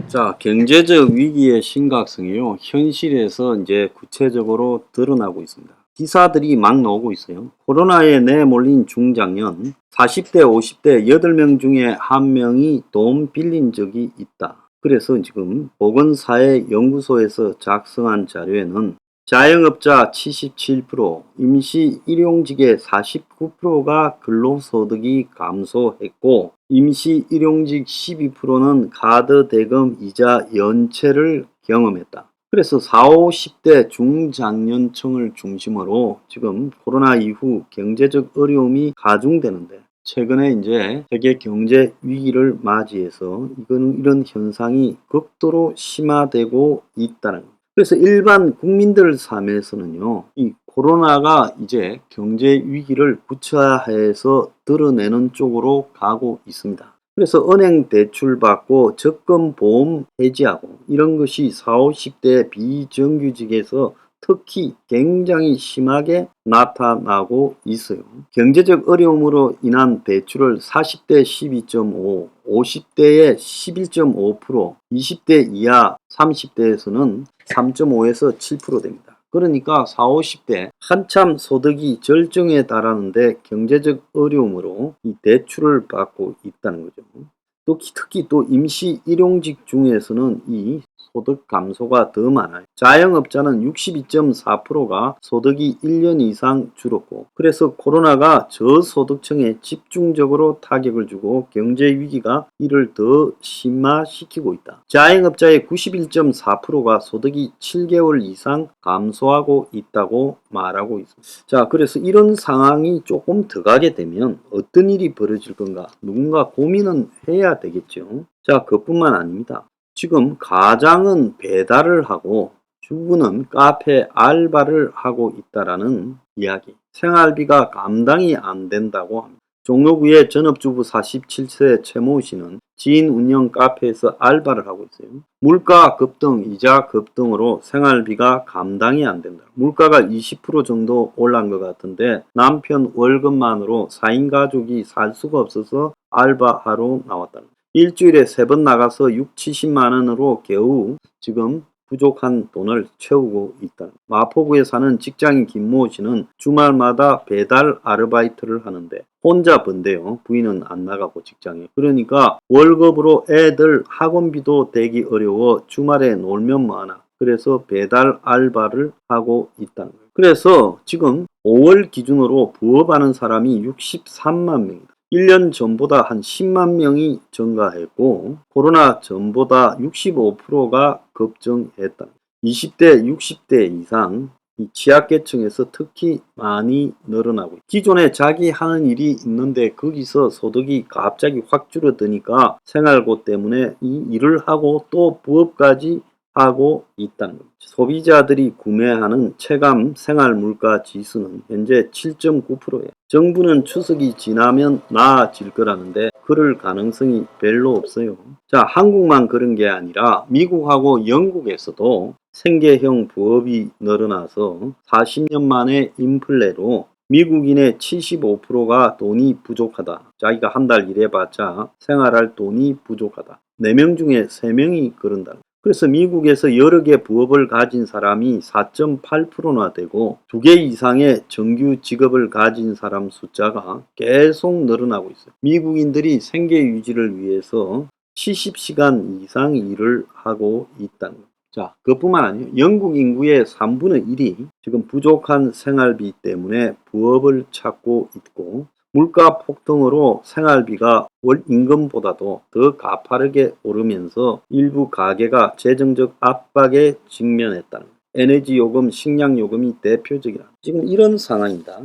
자, 경제적 위기의 심각성이요. 현실에서 이제 구체적으로 드러나고 있습니다. 기사들이 막 나오고 있어요. 코로나에 내몰린 중장년 40대, 50대 8명 중에 1명이 돈 빌린 적이 있다. 그래서 지금 보건사회연구소에서 작성한 자료에는 자영업자 77%, 임시 일용직의 49%가 근로소득이 감소했고, 임시 일용직 12%는 카드 대금 이자 연체를 경험했다. 그래서 40, 50대 중장년층을 중심으로 지금 코로나 이후 경제적 어려움이 가중되는데, 최근에 이제 세계 경제 위기를 맞이해서 이런 현상이 극도로 심화되고 있다는 겁니다. 그래서 일반 국민들 삶에서는요, 이 코로나가 이제 경제 위기를 구체화해서 드러내는 쪽으로 가고 있습니다. 그래서 은행 대출 받고 적금 보험 해지하고 이런 것이 40, 50대 비정규직에서 특히 굉장히 심하게 나타나고 있어요. 경제적 어려움으로 인한 대출을 40대 12.5, 50대의 11.5%, 20대 이하 30대에서는 3.5에서 7% 됩니다. 그러니까 40, 50대 한참 소득이 절정에 달하는데 경제적 어려움으로 이 대출을 받고 있다는 거죠. 또 특히 또 임시 일용직 중에서는 이 소득 감소가 더 많아요. 자영업자는 62.4%가 소득이 1년 이상 줄었고, 그래서 코로나가 저소득층에 집중적으로 타격을 주고 경제 위기가 이를 더 심화시키고 있다. 자영업자의 91.4%가 소득이 7개월 이상 감소하고 있다고 말하고 있습니다. 자, 그래서 이런 상황이 조금 더 가게 되면 어떤 일이 벌어질 건가? 누군가 고민은 해야 되겠죠. 자, 그뿐만 아닙니다. 지금 가장은 배달을 하고 주부는 카페 알바를 하고 있다라는 이야기. 생활비가 감당이 안 된다고 합니다. 종로구의 전업주부 47세 최모 씨는 지인 운영 카페에서 알바를 하고 있어요. 물가 급등, 이자 급등으로 생활비가 감당이 안 된다. 물가가 20% 정도 올란 것 같은데 남편 월급만으로 4인 가족이 살 수가 없어서 알바하러 나왔다는 거예요. 일주일에 3번 나가서 6, 70만 원으로 겨우 지금 부족한 돈을 채우고 있다. 마포구에 사는 직장인 김모 씨는 주말마다 배달 아르바이트를 하는데 혼자 번대요. 부인은 안 나가고 직장에. 그러니까 월급으로 애들 학원비도 대기 어려워 주말에 놀면 뭐하나. 그래서 배달 알바를 하고 있다는 거예요. 그래서 지금 5월 기준으로 부업하는 사람이 63만 명이다. 1년 전보다 한 10만 명이 증가했고 코로나 전보다 65%가 급증했다. 20대, 60대 이상 이 취약계층에서 특히 많이 늘어나고 있다. 기존에 자기 하는 일이 있는데 거기서 소득이 갑자기 확 줄어드니까 생활고 때문에 이 일을 하고 또 부업까지 하고 있다는 겁니다. 소비자들이 구매하는 체감 생활물가 지수는 현재 7.9%예요. 정부는 추석이 지나면 나아질 거라는데 그럴 가능성이 별로 없어요. 자, 한국만 그런 게 아니라 미국하고 영국에서도 생계형 부업이 늘어나서 40년 만에 인플레로 미국인의 75%가 돈이 부족하다. 자기가 한 달 일해봤자 생활할 돈이 부족하다. 4명 중에 3명이 그런다. 그래서 미국에서 여러 개 부업을 가진 사람이 4.8%나 되고 2개 이상의 정규 직업을 가진 사람 숫자가 계속 늘어나고 있어요. 미국인들이 생계 유지를 위해서 70시간 이상 일을 하고 있다는 겁니다. 자, 그것뿐만 아니에요. 영국 인구의 3분의 1이 지금 부족한 생활비 때문에 부업을 찾고 있고 물가 폭등으로 생활비가 월 임금보다도 더 가파르게 오르면서 일부 가게가 재정적 압박에 직면했다는 거예요. 에너지 요금, 식량 요금이 대표적이다. 지금 이런 상황입니다.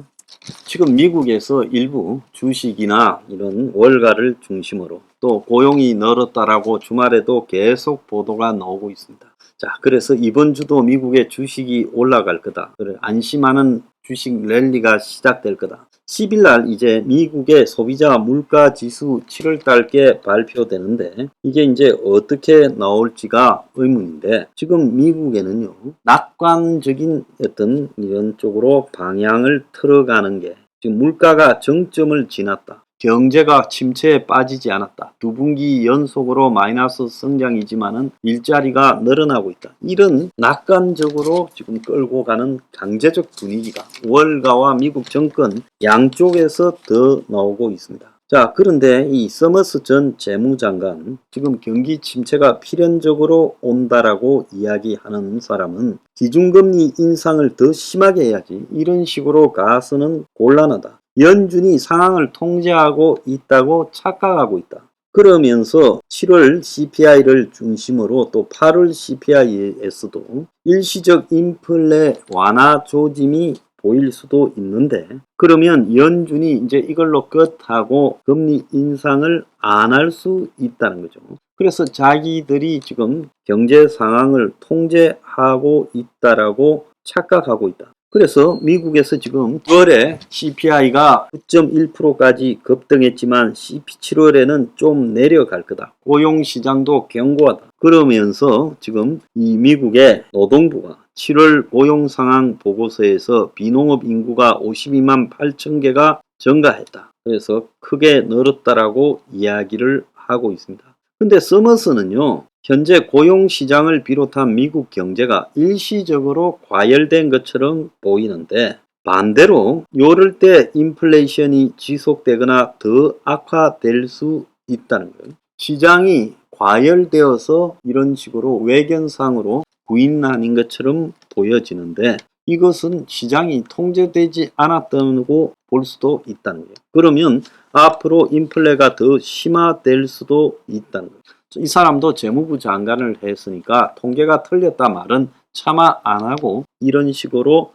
지금 미국에서 일부 주식이나 이런 월가를 중심으로 또 고용이 늘었다라고 주말에도 계속 보도가 나오고 있습니다. 자, 그래서 이번 주도 미국의 주식이 올라갈 거다. 안심하는 주식 랠리가 시작될 거다. 10일 날 이제 미국의 소비자 물가 지수 7월 달께 발표되는데 이게 이제 어떻게 나올지가 의문인데 지금 미국에는요 낙관적인 어떤 이런 쪽으로 방향을 틀어가는 게 지금 물가가 정점을 지났다. 경제가 침체에 빠지지 않았다. 두 분기 연속으로 마이너스 성장이지만은 일자리가 늘어나고 있다. 이런 낙관적으로 지금 끌고 가는 강제적 분위기가 월가와 미국 정권 양쪽에서 더 나오고 있습니다. 자, 그런데 이 서머스 전 재무장관, 지금 경기 침체가 필연적으로 온다라고 이야기하는 사람은 기준금리 인상을 더 심하게 해야지 이런 식으로 가서는 곤란하다. 연준이 상황을 통제하고 있다고 착각하고 있다. 그러면서 7월 CPI를 중심으로 또 8월 CPI에서도 일시적 인플레 완화 조짐이 보일 수도 있는데, 그러면 연준이 이제 이걸로 끝하고 금리 인상을 안 할 수 있다는 거죠. 그래서 자기들이 지금 경제 상황을 통제하고 있다라고 착각하고 있다. 그래서 미국에서 지금 9월에 CPI가 9.1%까지 급등했지만 7월에는 좀 내려갈 거다. 고용시장도 견고하다. 그러면서 지금 이 미국의 노동부가 7월 고용 상황 보고서에서 비농업 인구가 52만 8천 개가 증가했다. 그래서 크게 늘었다라고 이야기를 하고 있습니다. 근데 서머스는요, 현재 고용시장을 비롯한 미국 경제가 일시적으로 과열된 것처럼 보이는데, 반대로 요럴 때 인플레이션이 지속되거나 더 악화될 수 있다는 거예요. 시장이 과열되어서 이런 식으로 외견상으로 부인난인 것처럼 보여지는데, 이것은 시장이 통제되지 않았다고 볼 수도 있다는 거예요. 그러면 앞으로 인플레가 더 심화될 수도 있다는 거예요. 이 사람도 재무부 장관을 했으니까 통계가 틀렸다 말은 차마 안 하고 이런 식으로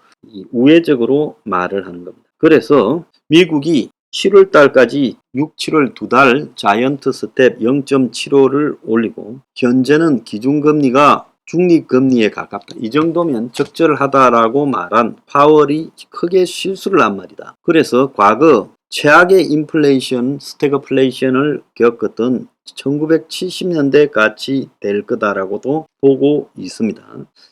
우회적으로 말을 하는 겁니다. 그래서 미국이 7월 달까지 6, 7월 두 달 자이언트 스텝 0.75를 올리고, 현재는 기준금리가 중립금리에 가깝다. 이 정도면 적절하다라고 말한 파월이 크게 실수를 한 말이다. 그래서 과거 최악의 인플레이션, 스태그플레이션을 겪었던 1970년대 같이 될 거다라고도 보고 있습니다.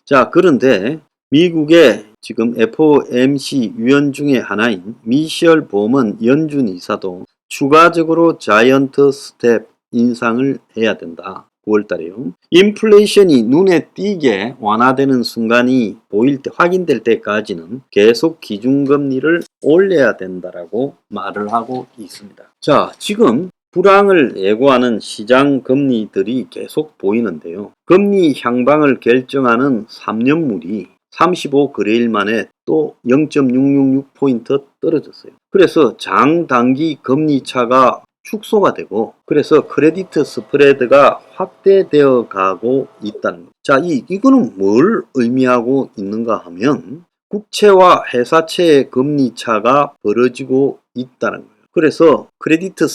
자, 그런데 미국의 지금 FOMC 위원 중에 하나인 미셸 봄은 연준 이사도 추가적으로 자이언트 스텝 인상을 해야 된다. 9월달에요. 인플레이션이 눈에 띄게 완화되는 순간이 보일 때, 확인될 때까지는 계속 기준금리를 올려야 된다라고 말을 하고 있습니다. 자, 지금 불황을 예고하는 시장 금리들이 계속 보이는데요. 금리 향방을 결정하는 3년물이 35거래일 만에 또 0.666포인트 떨어졌어요. 그래서 장단기 금리 차가 축소가 되고, 그래서 크레디트 스프레드가 확대되어 가고 있다는 거죠. 자, 이거는 뭘 의미하고 있는가 하면 국채와 회사채의 금리 차가 벌어지고 있다는 거예요. 그래서 크레디트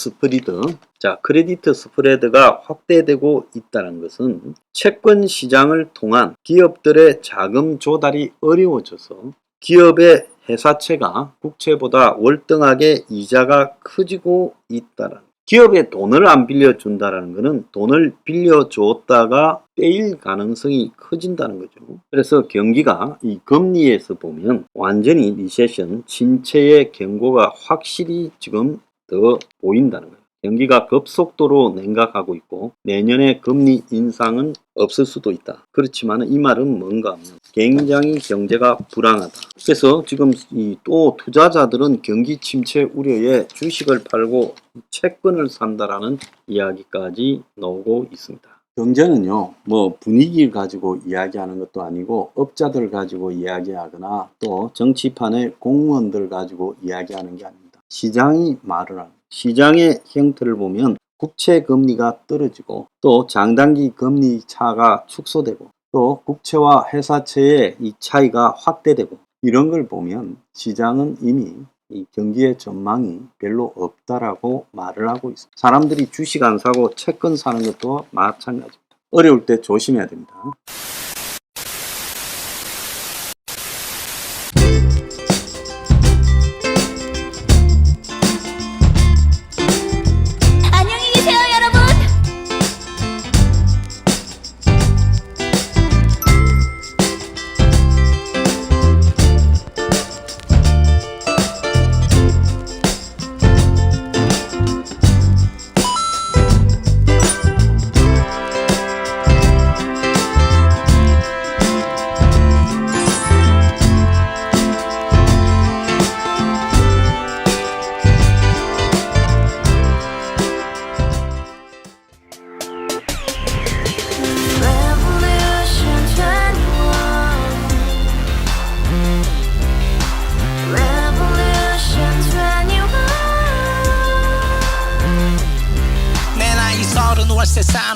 스프레드가 확대되고 있다는 것은 채권 시장을 통한 기업들의 자금 조달이 어려워져서 기업의 회사채가 국채보다 월등하게 이자가 커지고 있다는, 기업에 돈을 안 빌려준다는 것은 돈을 빌려줬다가 떼일 가능성이 커진다는 거죠. 그래서 경기가 이 금리에서 보면 완전히 리세션, 침체의 경고가 확실히 지금 더 보인다는 거예요. 경기가 급속도로 냉각하고 있고 내년에 금리 인상은 없을 수도 있다. 그렇지만 이 말은 뭔가 하면 굉장히 경제가 불황하다. 그래서 지금 또 투자자들은 경기 침체 우려에 주식을 팔고 채권을 산다라는 이야기까지 나오고 있습니다. 경제는요, 뭐 분위기를 가지고 이야기하는 것도 아니고 업자들 가지고 이야기하거나 또 정치판의 공무원들 가지고 이야기하는 게 아닙니다. 시장이 말을 합니다. 시장의 형태를 보면 국채 금리가 떨어지고 또 장단기 금리 차가 축소되고 또 국채와 회사채의 이 차이가 확대되고, 이런 걸 보면 시장은 이미 이 경기의 전망이 별로 없다라고 말을 하고 있습니다. 사람들이 주식 안 사고 채권 사는 것도 마찬가지입니다. 어려울 때 조심해야 됩니다.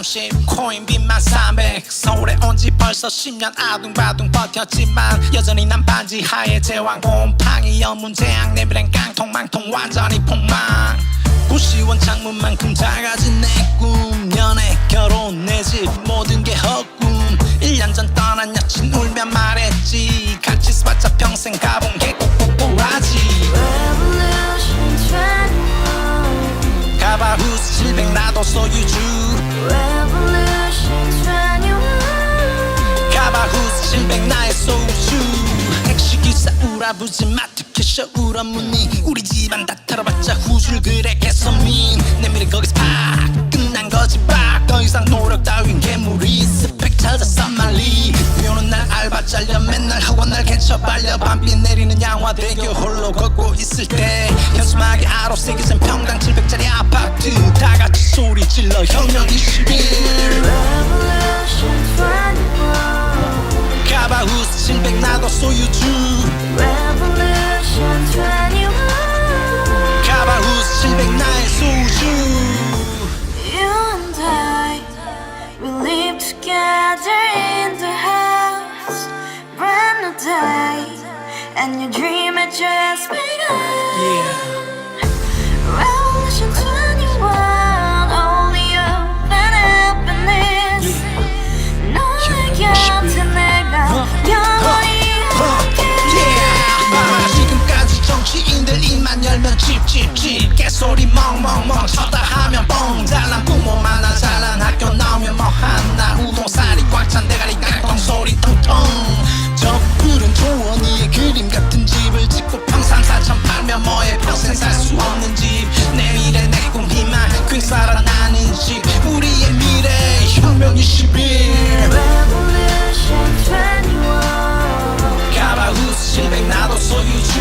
30 코인 빚만 300 서울에 온 지 벌써 10년 아둥바둥 버텼지만 여전히 난 반지 하에 제왕 곰팡이 연문제약 내비랭 깡통 망통 완전히 폭망 고시원 창문만큼 작아진 내 꿈 연애 결혼 내 집 모든 게 헛꿈 1년 전 떠난 여친 울며 말했지 같이 써봤자 평생 가본 게 꼭꼭꼭하지 Revolution 21 가바후스 700 나도 소유주 Revolution 21 가바후스 700 나의 소주 택시기사 우라부지 마트 캐셔 울어무니 우리 집안 다 털어봤자 후줄 그래 개선민 내 미래 거기서 팍 끝난 거지 팍더 이상 노력 따윈 괴물이 스펙 찾아서 말리 비오는 날 알바 잘려 맨날 학원 날 개쳐 발려 밤비 내리는 양화대교 홀로 걷고 있을 때 현수막에 아로 새겨진 평당 700짜리 아파트 다같이 소리 질러 혁명 21 Revolution 21 가바후스 700 나도 소유주 Revolution 21 가바후스 700 나의 소주 You and I, we live together in the house Brand new day, and your dream had just begun Yeah Revolution 21, only open happiness 너의 곁에 내가 영원히 Yeah 지금까지 정치인들 입만 열면 찝찝찝 개소리 멍멍멍 쳐다 하면 뻥 잘난 부모 만나 잘난 학교 나오면 뭐 하나 우동살이 꽉 찬 대가리 깡통 소리 텅텅 저 푸른 조원이의 그림 같은 집을 짓고 평상사천 팔면 뭐해 평생 살 수 없는 집 내 미래 내 꿈 희망 그 살아나는 집 우리의 미래 혁명 21 Revolution 21 가바후스 700 나도 소유주